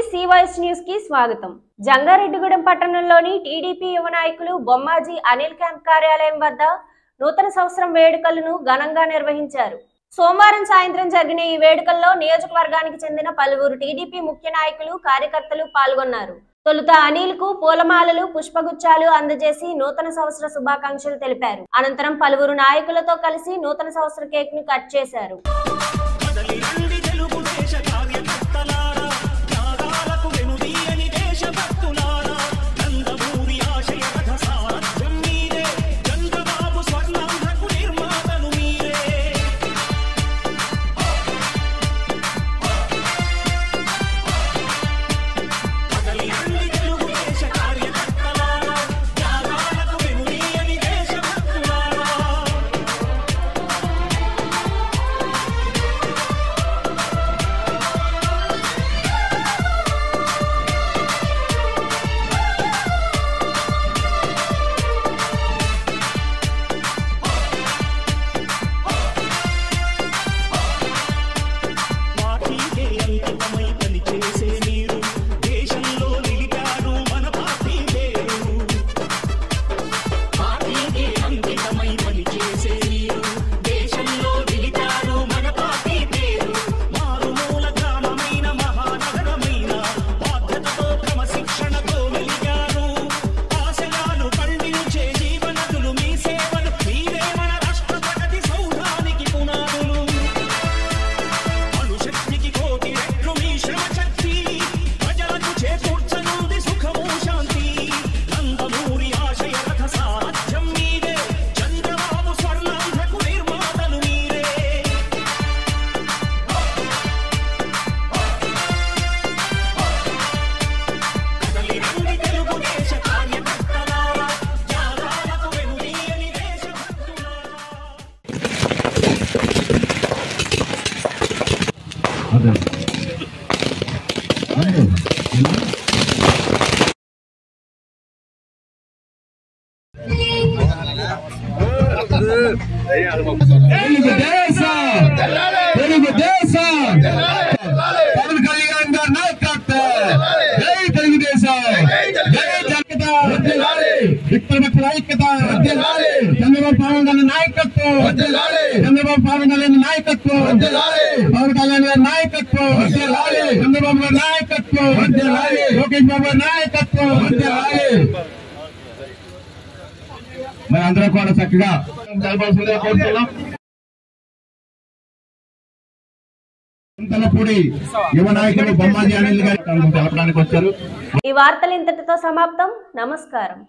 सी vice news की स्वागतम। जंगारेड्डिगूडెం పట్టణంలోని టీడీపీ యువ నాయకులు బొమ్మాజీ అనిల్ క్యాంప్ కార్యాలయం వద్ద నూతన సంవత్సరం వేడుకలను ఘనంగా నిర్వహించారు। సోమవారం సాయంత్రం జరిగిన ఈ వేడుకల్లో నియోజకవర్గానికి చెందిన పలువురు టీడీపీ ముఖ్య నాయకులు కార్యకర్తలు పాల్గొన్నారు। తొలుత అనిల్ కు పూలమాలలు పుష్పగుచ్చాలు అందజేసి నూతన సంవత్సర శుభాకాంక్షలు తెలిపారు। అనంతరం పలువురు నాయకులతో కలిసి నూతన సంవత్సర కేక్ ను కట్ చేశారు। అందరూ కూడా చక్కగా చింతలపూడి యువ నాయకులు బొమ్మాజీ అనిల్ గారు తెలపడానికి వచ్చారు। ఈ వార్తలు ఇంతటితో సమాప్తం। నమస్కారం।